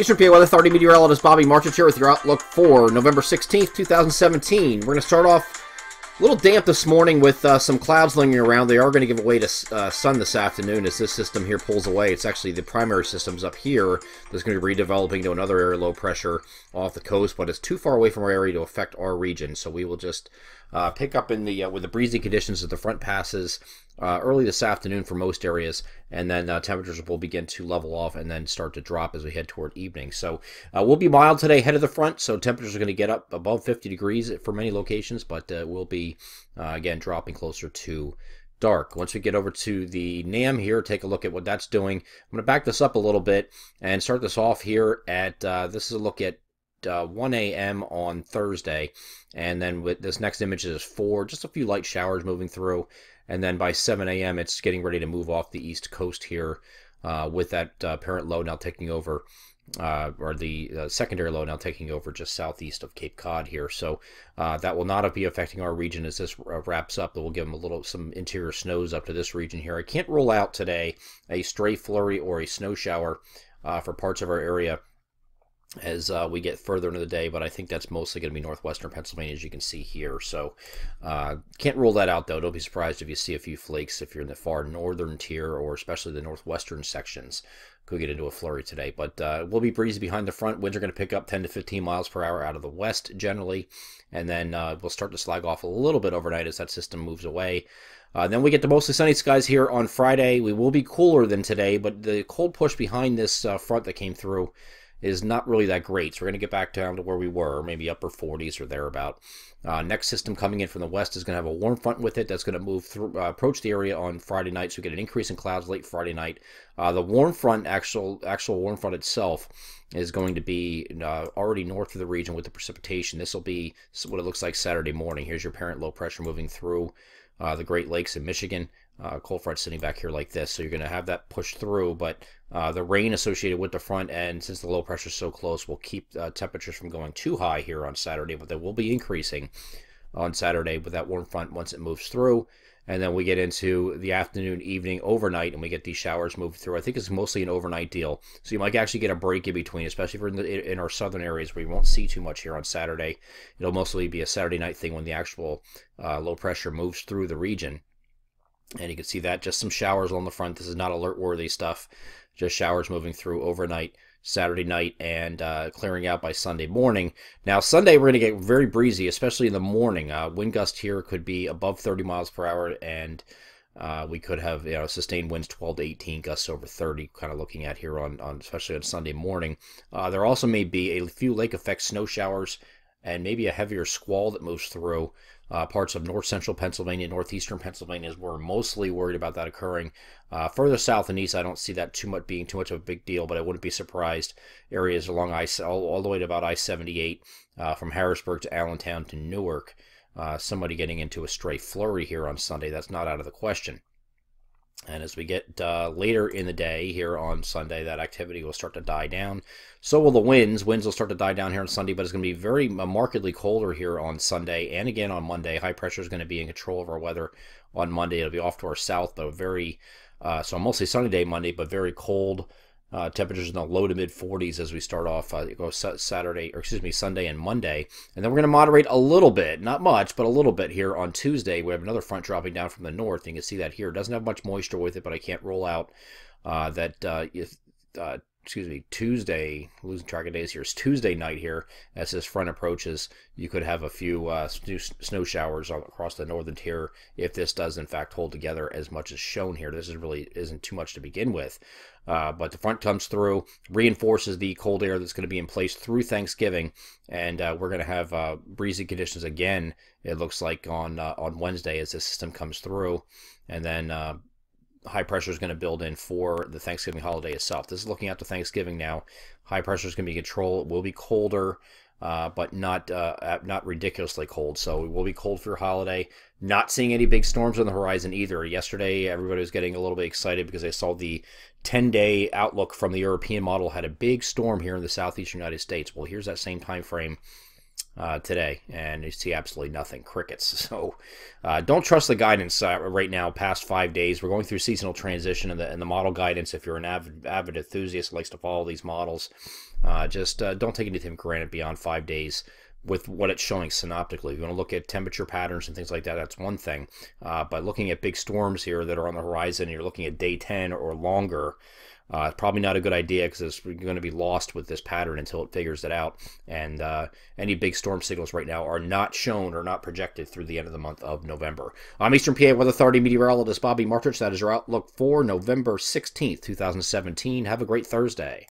Eastern PA Weather Authority meteorologist Bobby Marchich here with your outlook for November 16th, 2017. We're going to start off a little damp this morning with some clouds lingering around. They are going to give way to sun this afternoon as this system here pulls away. It's actually the primary system's up here that's going to be redeveloping to another area low pressure off the coast, but it's too far away from our area to affect our region. So we will just pick up in the with the breezy conditions as the front passes early this afternoon for most areas, and then temperatures will begin to level off and then start to drop as we head toward evening. So we'll be mild today ahead of the front, so temperatures are going to get up above 50 degrees for many locations, but we'll be, again, dropping closer to dark. Once we get over to the NAM here, take a look at what that's doing. I'm going to back this up a little bit and start this off here at, this is a look at 1 a.m. on Thursday, and then with this next image is 4, just a few light showers moving through, and then by 7 a.m. it's getting ready to move off the east coast here with that parent low now taking over, or the secondary low now taking over just southeast of Cape Cod here. So that will not be affecting our region as this wraps up. We'll give them some interior snows up to this region here. I can't rule out today a stray flurry or a snow shower for parts of our area as we get further into the day, but I think that's mostly going to be northwestern Pennsylvania, as you can see here. So can't rule that out, though. Don't be surprised if you see a few flakes if you're in the far northern tier, or especially the northwestern sections. Could get into a flurry today, but we'll be breezy behind the front. Winds are going to pick up 10 to 15 miles per hour out of the west generally, and then we'll start to slag off a little bit overnight as that system moves away. Then we get to mostly sunny skies here on Friday. We will be cooler than today, but the cold push behind this front that came through is not really that great. So we're going to get back down to where we were, maybe upper 40s or thereabout. Next system coming in from the west is going to have a warm front with it. That's going to move through, approach the area on Friday night. So we get an increase in clouds late Friday night. The warm front, actual warm front itself, is going to be already north of the region with the precipitation. This will be what it looks like Saturday morning. Here's your parent low pressure moving through the Great Lakes in Michigan. Cold front sitting back here like this, so you're going to have that push through, but the rain associated with the front, and since the low pressure is so close, will keep temperatures from going too high here on Saturday, but they will be increasing on Saturday with that warm front once it moves through. And then we get into the afternoon, evening, overnight, and we get these showers moving through. I think it's mostly an overnight deal, so you might actually get a break in between, especially if we're in our southern areas where you won't see too much here on Saturday. It'll mostly be a Saturday night thing when the actual low pressure moves through the region. And you can see that just some showers on the front. This is not alert-worthy stuff. Just showers moving through overnight, Saturday night, and clearing out by Sunday morning. Now, Sunday, we're going to get very breezy, especially in the morning. Wind gust here could be above 30 miles per hour, and we could have sustained winds 12 to 18, gusts over 30, kind of looking at here on especially on Sunday morning. There also may be a few lake effect snow showers and maybe a heavier squall that moves through parts of north-central Pennsylvania, northeastern Pennsylvania is where we're mostly worried about that occurring. Further south and east, I don't see that being too much of a big deal, but I wouldn't be surprised. Areas along all the way to about I-78, from Harrisburg to Allentown to Newark, somebody getting into a stray flurry here on Sunday. That's not out of the question. And as we get later in the day here on Sunday, that activity will start to die down. So will the winds. Winds will start to die down here on Sunday, but it's going to be very markedly colder here on Sunday and again on Monday. High pressure is going to be in control of our weather on Monday. It'll be off to our south, but so mostly sunny day Monday, but very cold. Temperatures in the low to mid 40s as we start off Sunday and Monday, and then we're going to moderate a little bit, not much, but a little bit here on Tuesday. We have another front dropping down from the north. You can see that here. It doesn't have much moisture with it, but I can't rule out Tuesday, losing track of days here, is Tuesday night here. As this front approaches, you could have a few snow showers across the northern tier if this does in fact hold together as much as shown here. This really isn't too much to begin with, but the front comes through, reinforces the cold air that's going to be in place through Thanksgiving, and we're going to have breezy conditions again, it looks like, on Wednesday as this system comes through, and then high pressure is going to build in for the Thanksgiving holiday itself. This is looking out to Thanksgiving now. High pressure is going to be in control. It will be colder, but not ridiculously cold. So it will be cold for your holiday. Not seeing any big storms on the horizon either. Yesterday, everybody was getting a little bit excited because they saw the 10-day outlook from the European model had a big storm here in the southeastern United States. Well, here's that same time frame today, and you see absolutely nothing, crickets. So don't trust the guidance right now past 5 days. We're going through seasonal transition in the model guidance. If you're an avid enthusiast who likes to follow these models, just don't take anything for granted beyond 5 days with what it's showing synoptically. If you want to look at temperature patterns and things like that, that's one thing. But looking at big storms here that are on the horizon, and you're looking at day 10 or longer, probably not a good idea, because it's going to be lost with this pattern until it figures it out. And any big storm signals right now are not shown or not projected through the end of the month of November. I'm Eastern PA Weather Authority meteorologist Bobby Martich. That is your outlook for November 16th, 2017. Have a great Thursday.